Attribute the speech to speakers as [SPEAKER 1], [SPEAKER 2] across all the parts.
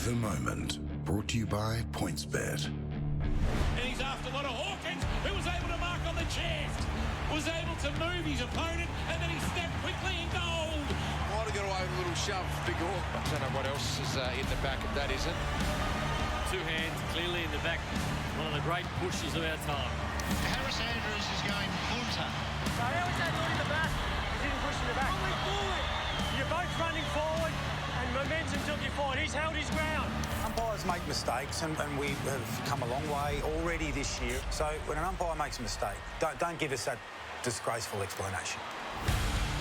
[SPEAKER 1] The Moment, brought to you by PointsBet.
[SPEAKER 2] And he's after a lot of Hawkins, who was able to mark on the chest, was able to move his opponent, and then he stepped quickly in goal.
[SPEAKER 3] Might have got away with a little shove, Big Hawk.
[SPEAKER 4] I don't know what else is in the back if that isn't.
[SPEAKER 5] Two hands clearly in the back. One of the great pushes of our time.
[SPEAKER 6] Harris Andrews is going punter.
[SPEAKER 7] So how was that not in the back? He didn't push in the back. Forward. You're both running forward and momentum took you forward. He's held his ground.
[SPEAKER 8] Umpires make mistakes and we have come a long way already this year. So when an umpire makes a mistake, don't give us that disgraceful explanation.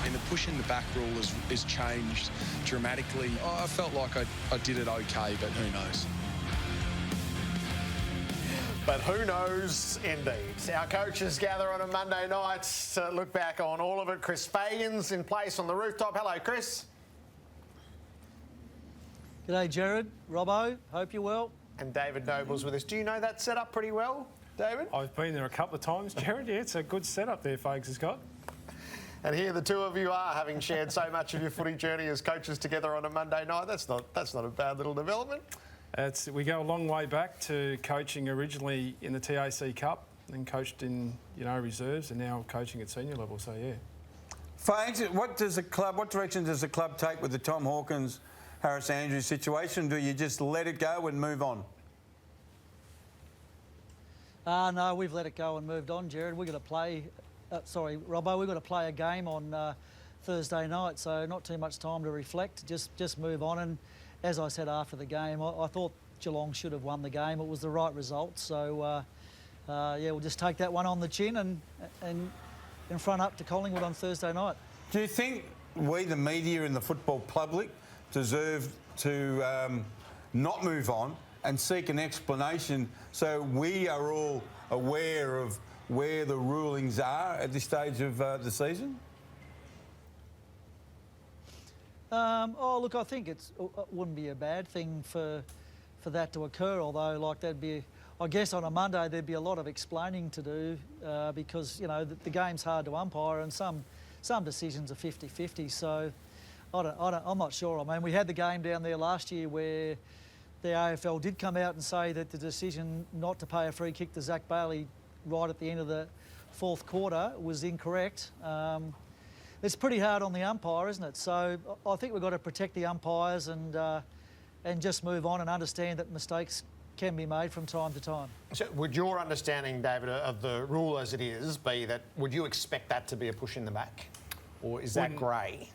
[SPEAKER 3] And the push in the back rule is changed dramatically. I felt like I did it okay, but who knows?
[SPEAKER 9] But who knows, indeed. Our coaches gather on a Monday night to look back on all of it. Chris Fagan's in place on the rooftop. Hello, Chris.
[SPEAKER 10] G'day, Jared, Robbo, hope you're well.
[SPEAKER 9] And David Noble's with us. Do you know that setup pretty well, David?
[SPEAKER 11] I've been there a couple of times, Jared. Yeah, it's a good setup there, Fags has got.
[SPEAKER 9] And here the two of you are, having shared so much of your footy journey as coaches together on a Monday night. That's not a bad little development.
[SPEAKER 11] We go a long way back to coaching originally in the TAC Cup, then coached in reserves, and now coaching at senior level. So yeah.
[SPEAKER 12] Fags, what direction does the club take with the Tom Hawkins, Harris Andrews situation? Do you just let it go and move on?
[SPEAKER 10] No, we've let it go and moved on, Jared. We've got to play. Sorry, Robbo, we've got to play a game on Thursday night, so not too much time to reflect. Just move on. And as I said after the game, I thought Geelong should have won the game. It was the right result. So, yeah, we'll just take that one on the chin and in front up to Collingwood on Thursday night.
[SPEAKER 12] Do you think we, the media and the football public, deserve to not move on and seek an explanation so we are all aware of where the rulings are at this stage of the season?
[SPEAKER 10] Look, I think it wouldn't be a bad thing for that to occur, although, like, I guess on a Monday there'd be a lot of explaining to do because, the game's hard to umpire and some decisions are 50-50, so I'm not sure. I mean, we had the game down there last year where the AFL did come out and say that the decision not to pay a free kick to Zach Bailey right at the end of the fourth quarter was incorrect. It's pretty hard on the umpire, isn't it? So I think we've got to protect the umpires and just move on and understand that mistakes can be made from time to time.
[SPEAKER 9] So would your understanding, David, of the rule as it is be that would you expect that to be a push in the back? Or is that grey?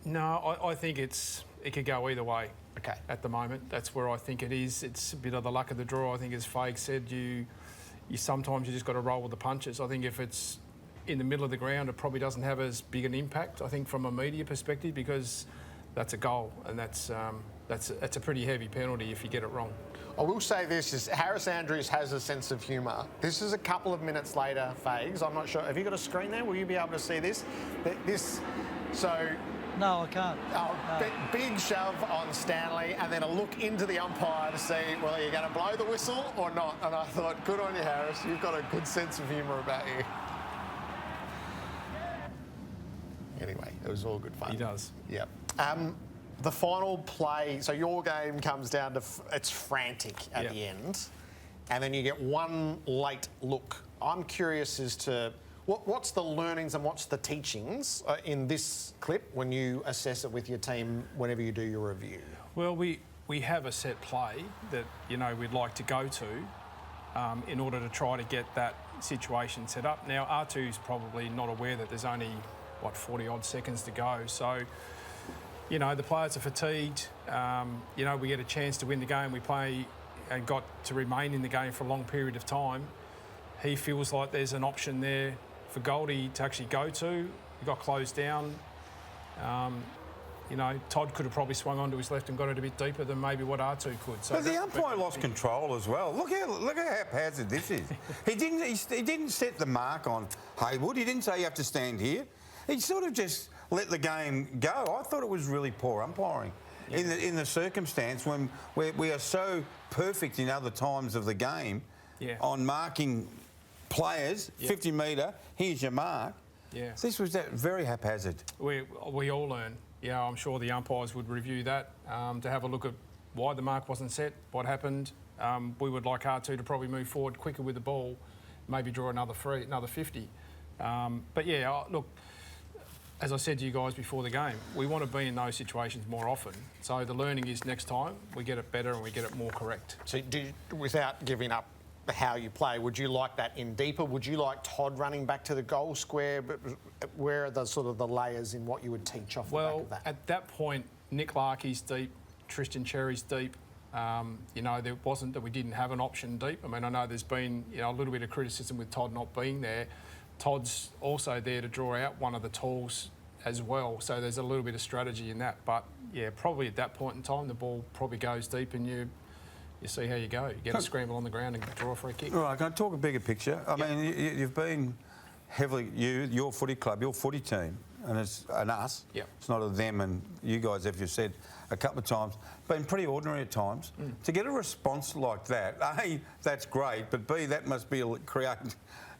[SPEAKER 11] No, I think it could go either way.
[SPEAKER 9] Okay.
[SPEAKER 11] At the moment, that's where I think it is. It's a bit of the luck of the draw. I think, as Fag said, you sometimes just got to roll with the punches. I think if it's in the middle of the ground, it probably doesn't have as big an impact, I think, from a media perspective, because that's a goal and that's a pretty heavy penalty if you get it wrong.
[SPEAKER 9] I will say this, is Harris Andrews has a sense of humour. This is a couple of minutes later, Fags. I'm not sure. Have you got a screen there? Will you be able to see this?
[SPEAKER 10] No, I can't.
[SPEAKER 9] No. Big shove on Stanley and then a look into the umpire to see, well, are you going to blow the whistle or not? And I thought, good on you, Harris. You've got a good sense of humour about you. Anyway, it was all good fun.
[SPEAKER 11] He does.
[SPEAKER 9] Yep. The final play, so your game comes down to, it's frantic at the end, and then you get one late look. I'm curious as to what's the learnings and what's the teachings in this clip when you assess it with your team whenever you do your review?
[SPEAKER 11] Well, we have a set play that, we'd like to go to in order to try to get that situation set up. Now, R2's probably not aware that there's only 40-odd seconds to go. So, the players are fatigued. We get a chance to win the game. We play and got to remain in the game for a long period of time. He feels like there's an option there for Goldie to actually go to. He got closed down. Todd could have probably swung onto his left and got it a bit deeper than maybe what R2 could. So
[SPEAKER 12] but the umpire lost control as well. Look how haphazard this is. He didn't set the mark on Haywood. He didn't say you have to stand here. He sort of just let the game go. I thought it was really poor umpiring in the circumstance when we are so perfect in other times of the game on marking players, 50 metre, here's your mark.
[SPEAKER 11] Yeah.
[SPEAKER 12] This was very haphazard.
[SPEAKER 11] We all learn. I'm sure the umpires would review that to have a look at why the mark wasn't set, what happened. We would like R2 to probably move forward quicker with the ball, maybe draw another 50. But yeah, look, as I said to you guys before the game, we want to be in those situations more often. So the learning is next time we get it better and we get it more correct.
[SPEAKER 9] So without giving up how you play, would you like that in deeper? Would you like Todd running back to the goal square? But where are the sort of the layers in what you would teach off the back of that?
[SPEAKER 11] At that point, Nick Larkey's deep, Tristan Cherry's deep. You know, there wasn't that we didn't have an option deep. I mean, I know there's been, you know, a little bit of criticism with Todd not being there. Todd's also there to draw out one of the talls as well. So there's a little bit of strategy in that. But, yeah, probably at that point in time, the ball probably goes deep and you see how you go. You get a scramble on the ground and draw a free kick.
[SPEAKER 12] Right, can I talk a bigger picture? I mean, you've been heavily, your footy club, your footy team, and it's an us.
[SPEAKER 11] Yep.
[SPEAKER 12] It's not a them and you guys, as you said a couple of times, been pretty ordinary at times. To get a response like that, A, that's great, but B, that must be create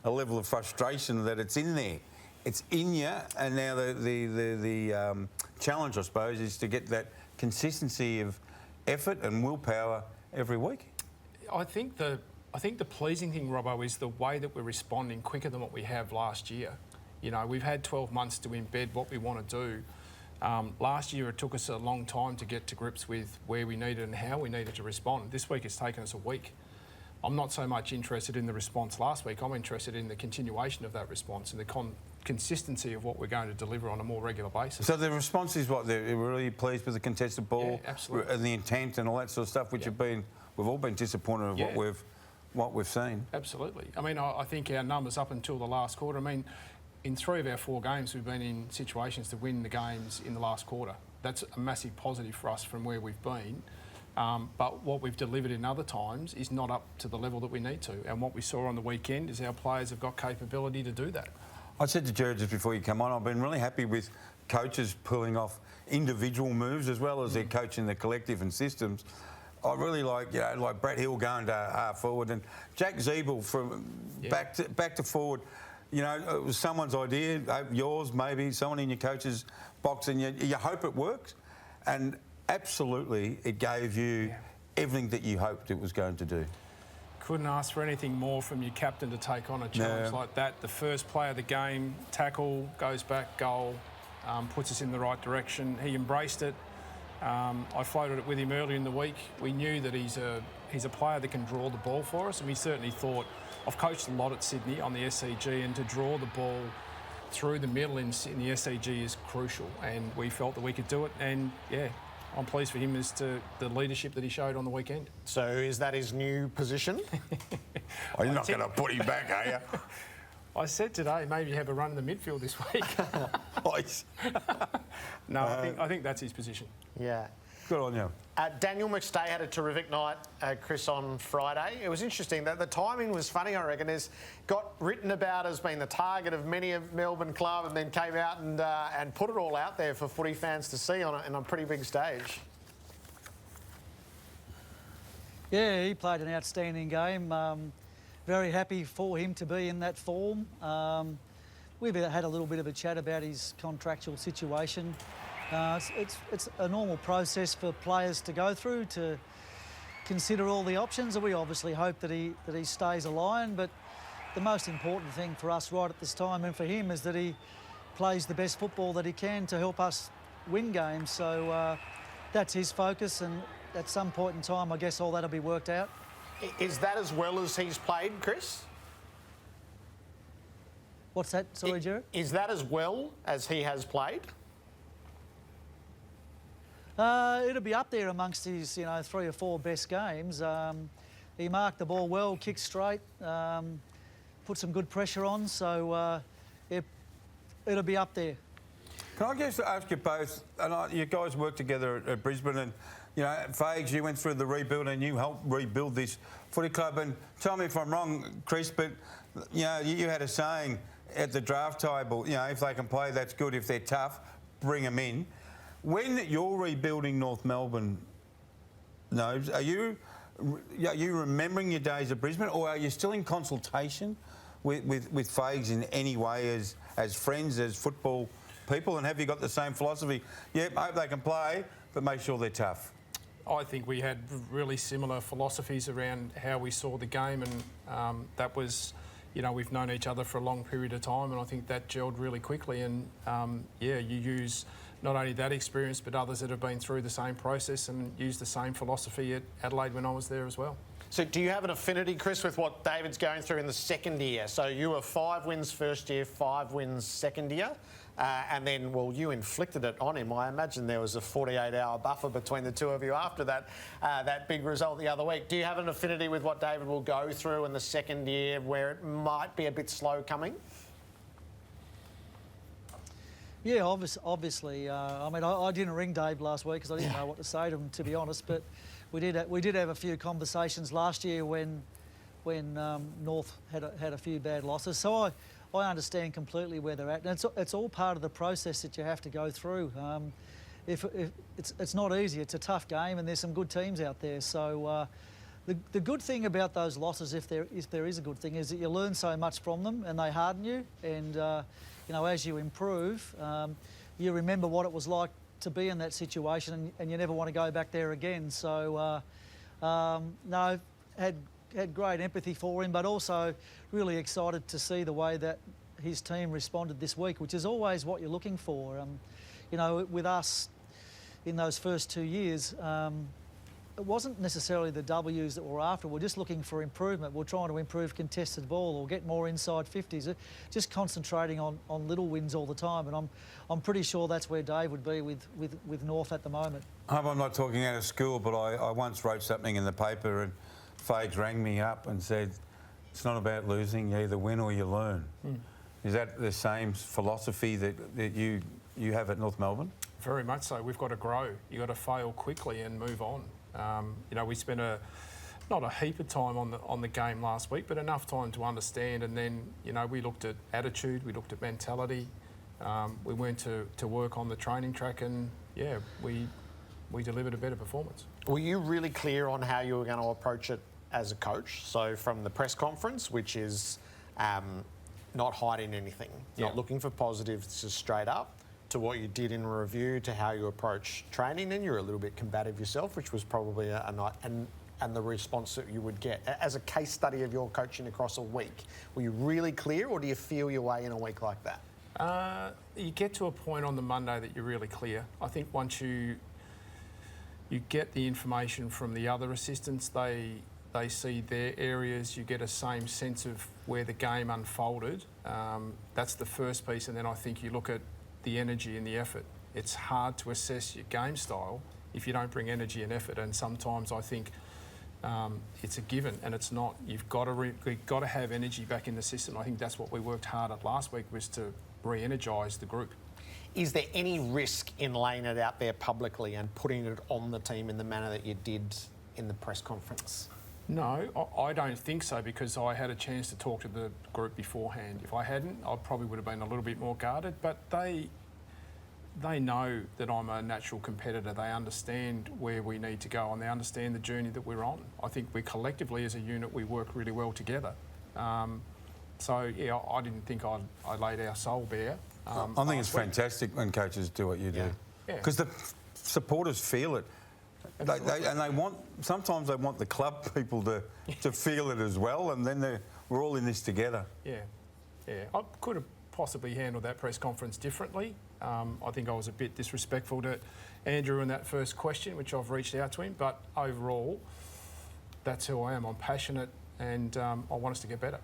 [SPEAKER 12] a level of frustration that it's in there. It's in you, and now the challenge, I suppose, is to get that consistency of effort and willpower every week.
[SPEAKER 11] I think the pleasing thing, Robbo, is the way that we're responding quicker than what we have last year. You know, we've had 12 months to embed what we want to do. Last year it took us a long time to get to grips with where we needed and how we needed to respond. This week it's taken us a week. I'm not so much interested in the response last week. I'm interested in the continuation of that response and the consistency of what we're going to deliver on a more regular basis.
[SPEAKER 12] So the response is what? They're really pleased with the contested ball,
[SPEAKER 11] yeah, absolutely,
[SPEAKER 12] and the intent and all that sort of stuff, which we've all been disappointed with what we've seen.
[SPEAKER 11] Absolutely. I mean, I think our numbers up until the last quarter. I mean, in 3 of our 4 games, we've been in situations to win the games in the last quarter. That's a massive positive for us from where we've been. But what we've delivered in other times is not up to the level that we need to. And what we saw on the weekend is our players have got capability to do that.
[SPEAKER 12] I said to Jared just before you come on, I've been really happy with coaches pulling off individual moves as well as their coaching the collective and systems. I really like, you know, like Brett Hill going to half forward and Jack Zeeble from back to forward. You know, it was someone's idea, yours maybe, someone in your coach's box, and you hope it works. And absolutely, it gave you everything that you hoped it was going to do.
[SPEAKER 11] Couldn't ask for anything more from your captain to take on a challenge like that. The first play of the game, tackle, goes back, goal, puts us in the right direction. He embraced it. I floated it with him earlier in the week. We knew that he's a player that can draw the ball for us, and we certainly thought, I've coached a lot at Sydney on the SCG, and to draw the ball through the middle in the SCG is crucial, and we felt that we could do it, and yeah, I'm pleased for him as to the leadership that he showed on the weekend.
[SPEAKER 9] So is that his new position?
[SPEAKER 12] Oh, you're not going to put him back, are you?
[SPEAKER 11] I said today maybe have a run in the midfield this week. No, I think that's his position.
[SPEAKER 9] Yeah.
[SPEAKER 12] Good on you.
[SPEAKER 9] Daniel McStay had a terrific night, Chris, on Friday. It was interesting that the timing was funny, I reckon. It's got written about as being the target of many of Melbourne club, and then came out and put it all out there for footy fans to see on a pretty big stage.
[SPEAKER 10] Yeah, he played an outstanding game. Very happy for him to be in that form. We've had a little bit of a chat about his contractual situation. It's a normal process for players to go through to consider all the options, and we obviously hope that he stays aligned. But the most important thing for us right at this time and for him is that he plays the best football that he can to help us win games. So that's his focus, and at some point in time, I guess all that'll be worked out.
[SPEAKER 9] Is that as well as he's played, Chris?
[SPEAKER 10] What's that? Sorry, Jared?
[SPEAKER 9] Is that as well as he has played?
[SPEAKER 10] It'll be up there amongst his, 3 or 4 best games. He marked the ball well, kicked straight, put some good pressure on, so it'll be up there.
[SPEAKER 12] Can I just ask you both, and you guys worked together at Brisbane, and, Fags, you went through the rebuild and you helped rebuild this footy club, and tell me if I'm wrong, Chris, but, you had a saying at the draft table, if they can play, that's good. If they're tough, bring them in. When you're rebuilding North Melbourne, Nobes, are you remembering your days at Brisbane, or are you still in consultation with Fags in any way as friends, as football people, and have you got the same philosophy? Yeah, I hope they can play, but make sure they're tough.
[SPEAKER 11] I think we had really similar philosophies around how we saw the game, and that was, you know, we've known each other for a long period of time, and I think that gelled really quickly. And yeah, you use not only that experience, but others that have been through the same process and use the same philosophy at Adelaide when I was there as well.
[SPEAKER 9] So do you have an affinity, Chris, with what David's going through in the second year? So you were 5 wins first year, 5 wins second year. And then, well, you inflicted it on him. I imagine there was a 48-hour buffer between the two of you after that big result the other week. Do you have an affinity with what David will go through in the second year where it might be a bit slow coming?
[SPEAKER 10] Yeah, obviously. I mean, I didn't ring Dave last week because I didn't know what to say to him, to be honest. But we did have a few conversations last year when North had a few bad losses. So I understand completely where they're at, and it's all part of the process that you have to go through. If it's not easy, it's a tough game, and there's some good teams out there. So the good thing about those losses, if there is a good thing, is that you learn so much from them, and they harden you. And you know, as you improve, you remember what it was like to be in that situation, and you never want to go back there again. So no, had great empathy for him, but also really excited to see the way that his team responded this week, which is always what you're looking for. You know, with us in those first 2 years, it wasn't necessarily the W's that we're after. We're just looking for improvement. We're trying to improve contested ball or get more inside 50s, just concentrating on little wins all the time. And I'm pretty sure that's where Dave would be with North at the moment.
[SPEAKER 12] I hope I'm not talking out of school, but I once wrote something in the paper, and Fags rang me up and said, it's not about losing, you either win or you learn. Is that the same philosophy that you have at North Melbourne?
[SPEAKER 11] Very much so. We've got to grow. You've got to fail quickly and move on. You know, we spent not a heap of time on the game last week, but enough time to understand. And then, you know, we looked at attitude, we looked at mentality. We went to work on the training track, and yeah, we delivered a better performance.
[SPEAKER 9] Were you really clear on how you were going to approach it as a coach? So from the press conference, which is not hiding anything, not looking for positives, just straight up, to what you did in review, to how you approach training, and you're a little bit combative yourself, which was probably and the response that you would get. As a case study of your coaching across a week, were you really clear, or do you feel your way in a week like that?
[SPEAKER 11] You get to a point on the Monday that you're really clear. I think once you get the information from the other assistants, they see their areas, you get a same sense of where the game unfolded. That's the first piece, and then I think you look at the energy and the effort. It's hard to assess your game style if you don't bring energy and effort, and sometimes I think it's a given, and it's not. You've got to have energy back in the system. I think that's what we worked hard at last week, was to re-energise the group.
[SPEAKER 9] Is there any risk in laying it out there publicly and putting it on the team in the manner that you did in the press conference?
[SPEAKER 11] No, I don't think so, because I had a chance to talk to the group beforehand. If I hadn't, I probably would have been a little bit more guarded, but they know that I'm a natural competitor. They understand where we need to go, and they understand the journey that we're on. I think we collectively as a unit, we work really well together. So, yeah, I didn't think I laid our soul bare.
[SPEAKER 12] I think it's fantastic when coaches do what you do, because the supporters feel it. Sometimes they want the club people to feel it as well, and then we're all in this together.
[SPEAKER 11] Yeah. I could have possibly handled that press conference differently. I think I was a bit disrespectful to Andrew in that first question, which I've reached out to him. But overall, that's who I am. I'm passionate, and I want us to get better.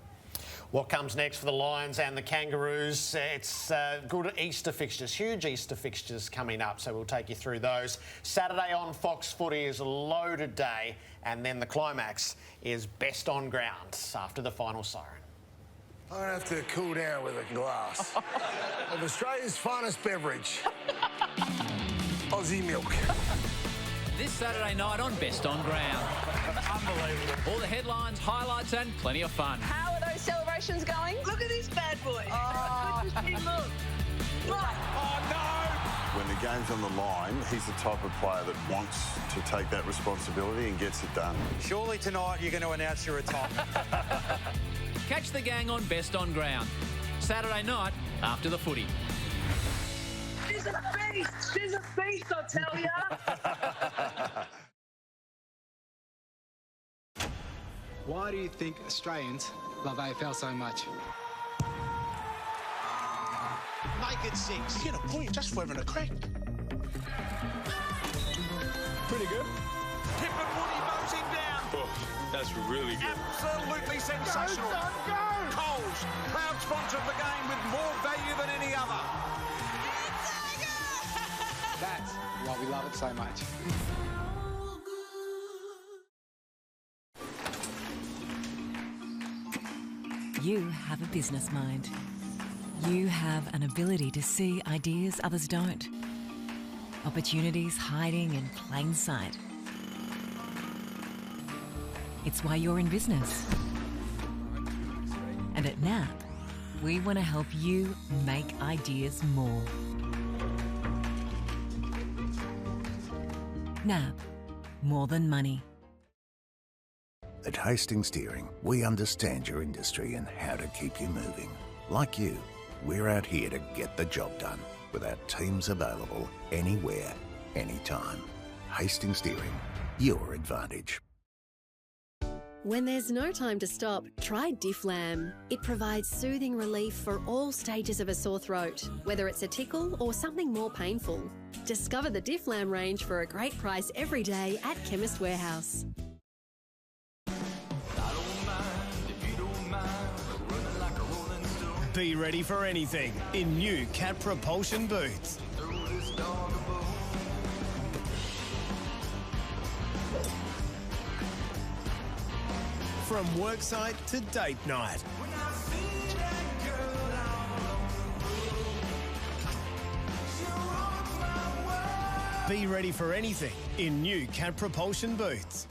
[SPEAKER 9] What comes next for the Lions and the Kangaroos? It's good Easter fixtures, huge Easter fixtures coming up, so we'll take you through those. Saturday on Fox Footy is a loaded day, and then the climax is best on ground after the final siren.
[SPEAKER 13] I'm going to have to cool down with a glass of Australia's finest beverage, Aussie milk.
[SPEAKER 14] This Saturday night on Best on Ground. Unbelievable. All the headlines, highlights and plenty of fun.
[SPEAKER 15] How are those celebrations going? Look at this bad boy. Oh, look.
[SPEAKER 13] Oh, no!
[SPEAKER 16] When the game's on the line, he's the type of player that wants to take that responsibility and gets it done.
[SPEAKER 17] Surely tonight you're going to announce your retirement.
[SPEAKER 14] Catch the gang on Best on Ground. Saturday night after the footy.
[SPEAKER 15] She's a beast. She's a beast, I tell ya.
[SPEAKER 18] Why do you think Australians love AFL so much?
[SPEAKER 6] Make it 6.
[SPEAKER 13] You get a point just for having a crack.
[SPEAKER 11] Pretty good.
[SPEAKER 2] Tip and Woody mows him down.
[SPEAKER 4] Oh, that's really good.
[SPEAKER 2] Absolutely sensational. Coles, proud sponsor of the game with more value than any other.
[SPEAKER 18] That's why we love it so much.
[SPEAKER 19] You have a business mind. You have an ability to see ideas others don't. Opportunities hiding in plain sight. It's why you're in business. And at NAP, we want to help you make ideas more. NAP, more than money.
[SPEAKER 1] At Hastings Steering, we understand your industry and how to keep you moving. Like you, we're out here to get the job done with our teams available anywhere, anytime. Hastings Steering, your advantage.
[SPEAKER 20] When there's no time to stop, try Difflam. It provides soothing relief for all stages of a sore throat, whether it's a tickle or something more painful. Discover the Difflam range for a great price every day at Chemist Warehouse.
[SPEAKER 21] Be ready for anything in new Cat Propulsion boots. From worksite to date night. Be ready for anything in new Cat Propulsion boots.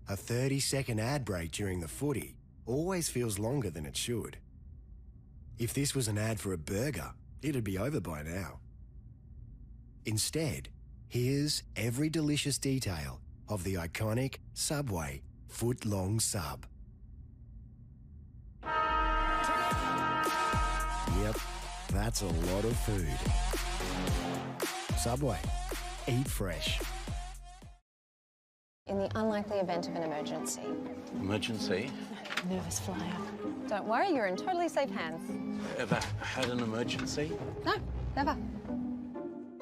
[SPEAKER 22] A 30-second ad break during the footy always feels longer than it should. If this was an ad for a burger, it'd be over by now. Instead, here's every delicious detail of the iconic Subway foot-long sub. Yep, that's a lot of food. Subway, eat fresh.
[SPEAKER 23] In the unlikely event of an emergency.
[SPEAKER 24] Emergency?
[SPEAKER 23] Nervous flyer. Don't worry, you're in totally safe hands.
[SPEAKER 24] Ever had an emergency?
[SPEAKER 23] No, never.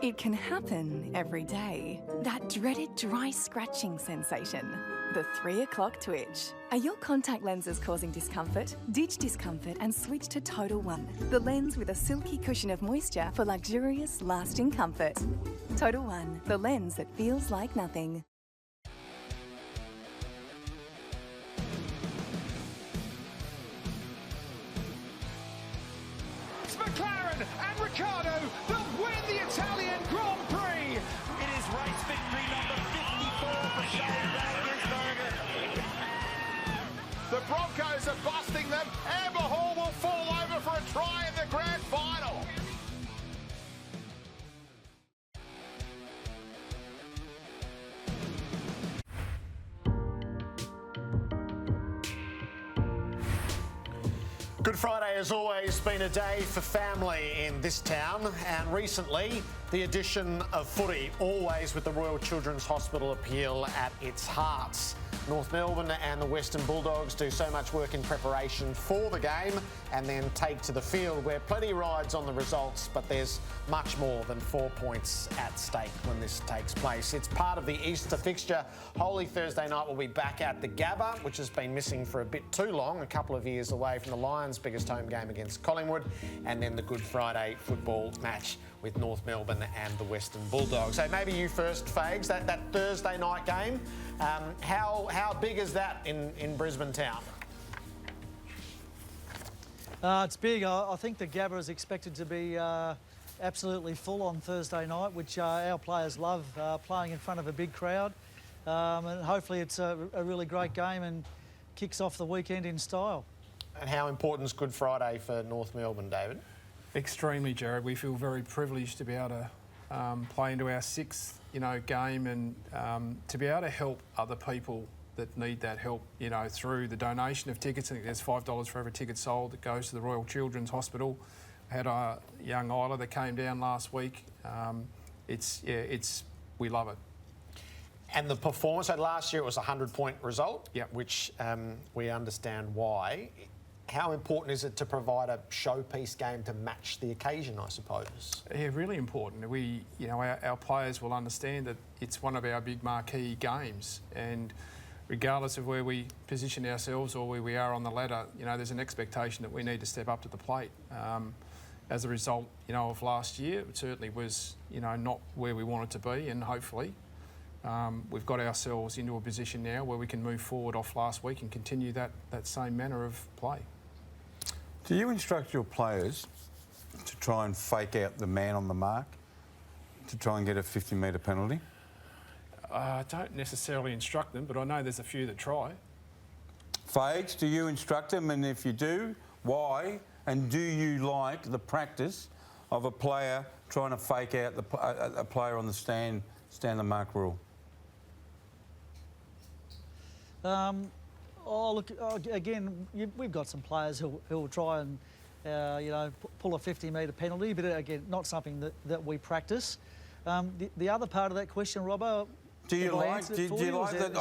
[SPEAKER 25] It can happen every day. That dreaded dry scratching sensation. The 3 o'clock twitch. Are your contact lenses causing discomfort? Ditch discomfort and switch to Total One, the lens with a silky cushion of moisture for luxurious, lasting comfort. Total One, the lens that feels like nothing.
[SPEAKER 2] McLaren and Ricciardo will win the Italian Grand Prix. It is race victory number 54 for Shane Davisberger. The Broncos are busting them. Amber Hall will fall over for a try in the grand final.
[SPEAKER 9] Good Friday has always been a day for family in this town, and recently the addition of footy, always with the Royal Children's Hospital appeal at its heart. North Melbourne and the Western Bulldogs do so much work in preparation for the game and then take to the field where plenty rides on the results, but there's much more than 4 points at stake when this takes place. It's part of the Easter fixture. Holy Thursday night will be back at the Gabba, which has been missing for a bit too long, a couple of years away from the Lions' biggest home game against Collingwood, and then the Good Friday football match with North Melbourne and the Western Bulldogs. So maybe you first, Fags, that Thursday night game, how big is that in Brisbane town?
[SPEAKER 10] It's big. I think the Gabba is expected to be absolutely full on Thursday night, which our players love, playing in front of a big crowd. And hopefully it's a really great game and kicks off the weekend in style.
[SPEAKER 9] And how important is Good Friday for North Melbourne, David?
[SPEAKER 11] Extremely, Jared. We feel very privileged to be able to play into our sixth, game, and to be able to help other people that need that help, through the donation of tickets. I think there's $5 for every ticket sold that goes to the Royal Children's Hospital. I had a young Isla that came down last week. We love it.
[SPEAKER 9] And the performance, so last year it was a 100-point result, which we understand why. How important is it to provide a showpiece game to match the occasion, I suppose?
[SPEAKER 11] Yeah, really important. Our players will understand that it's one of our big marquee games, and regardless of where we position ourselves or where we are on the ladder, there's an expectation that we need to step up to the plate. As a result, of last year, it certainly was, not where we wanted to be, and hopefully we've got ourselves into a position now where we can move forward off last week and continue that same manner of play.
[SPEAKER 3] Do you instruct your players to try and fake out the man on the mark to try and get a 50-metre penalty?
[SPEAKER 11] I don't necessarily instruct them, but I know there's a few that try.
[SPEAKER 3] Fags, do you instruct them? And if you do, why? And do you like the practice of a player trying to fake out a player on the stand the mark rule?
[SPEAKER 10] Again, we've got some players who will try and, pull a 50-metre penalty, but again, not something that we practice. The other part of that question, Robbo,
[SPEAKER 3] do you like that?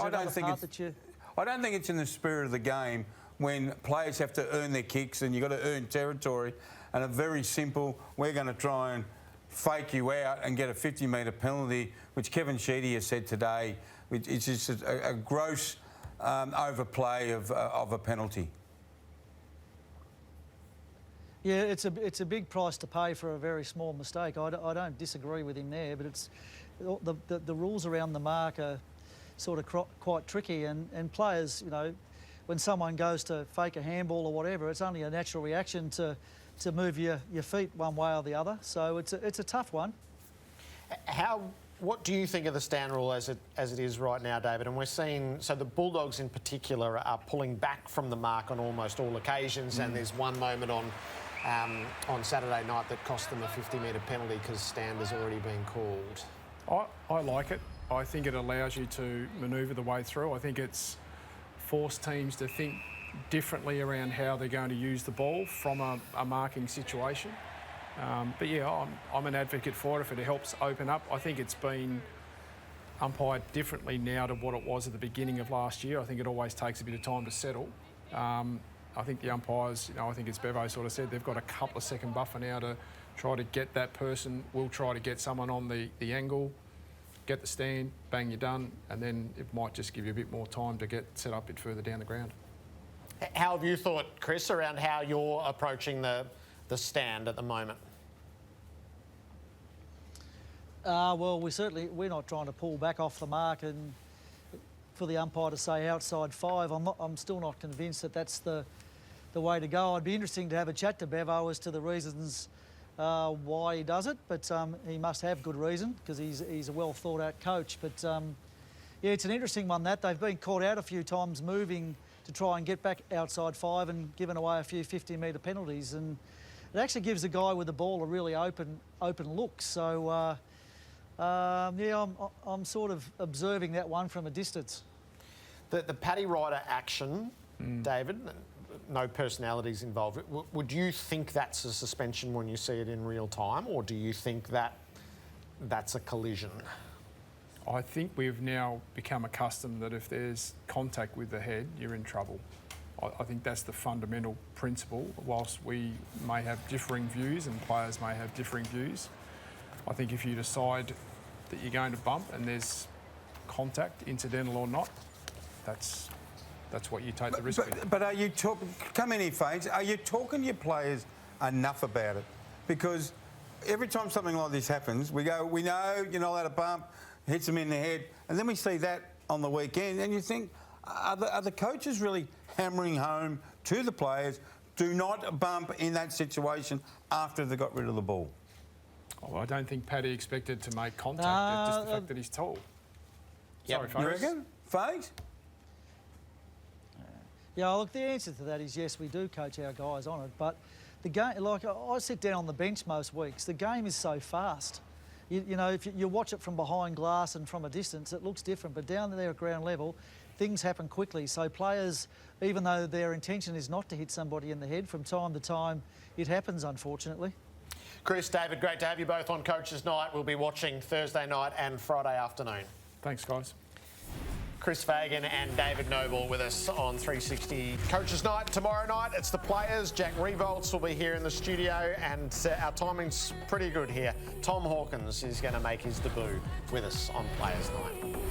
[SPEAKER 3] I don't think it's in the spirit of the game when players have to earn their kicks and you've got to earn territory, and a very simple, we're going to try and fake you out and get a 50-metre penalty, which Kevin Sheedy has said today, it's just a gross overplay of a penalty.
[SPEAKER 10] Yeah, it's a big price to pay for a very small mistake. I don't disagree with him there, but it's the rules around the mark are sort of quite tricky, and players, when someone goes to fake a handball or whatever, it's only a natural reaction to move your feet one way or the other. So it's a tough one.
[SPEAKER 9] What do you think of the stand rule as it is right now, David? And we're seeing, so the Bulldogs in particular are pulling back from the mark on almost all occasions, and there's one moment on Saturday night that cost them a 50-metre penalty because stand has already been called.
[SPEAKER 11] I like it. I think it allows you to manoeuvre the way through. I think it's forced teams to think differently around how they're going to use the ball from a marking situation. But yeah, I'm an advocate for it if it helps open up. I think it's been umpired differently now to what it was at the beginning of last year. I think it always takes a bit of time to settle. I think the umpires, I think as Bevo sort of said, they've got a couple of second buffer now to try to get that person. We'll try to get someone on the angle, get the stand, bang, you're done, and then it might just give you a bit more time to get set up a bit further down the ground.
[SPEAKER 9] How have you thought, Chris, around how you're approaching the stand at the moment?
[SPEAKER 10] Well, we're not trying to pull back off the mark and for the umpire to say outside 5. I'm still not convinced that that's the way to go. I'd be interesting to have a chat to Bevo as to the reasons why he does it, but he must have good reason because he's a well thought out coach. But yeah, it's an interesting one that they've been caught out a few times moving to try and get back outside 5 and given away a few 50-metre penalties, and it actually gives the guy with the ball a really open look. So yeah, I'm sort of observing that one from a distance.
[SPEAKER 9] The Paddy Ryder action, David, no personalities involved. Would you think that's a suspension when you see it in real time, or do you think that that's a collision?
[SPEAKER 11] I think we've now become accustomed that if there's contact with the head, you're in trouble. I think that's the fundamental principle. Whilst we may have differing views and players may have differing views, I think if you decide that you're going to bump and there's contact, incidental or not, that's what you take the risk with.
[SPEAKER 3] But are you come in here, Fags, are you talking to your players enough about it? Because every time something like this happens, we know you're not allowed to bump, hits them in the head, and then we see that on the weekend, and you think, are the coaches really hammering home to the players, do not bump in that situation after they got rid of the ball?
[SPEAKER 11] Oh, I don't think Paddy expected to make contact, just the fact that he's tall.
[SPEAKER 3] Sorry, Fags. You reckon? Fags?
[SPEAKER 10] Yeah, look, the answer to that is yes, we do coach our guys on it, but the game, like I sit down on the bench most weeks, the game is so fast. You know, if you watch it from behind glass and from a distance, it looks different, but down there at ground level, things happen quickly. So players, even though their intention is not to hit somebody in the head, from time to time, it happens, unfortunately.
[SPEAKER 9] Chris, David, great to have you both on Coach's Night. We'll be watching Thursday night and Friday afternoon.
[SPEAKER 11] Thanks, guys.
[SPEAKER 9] Chris Fagan and David Noble with us on 360 Coaches Night. Tomorrow night, it's the players. Jack Revolts will be here in the studio, and our timing's pretty good here. Tom Hawkins is going to make his debut with us on Players Night.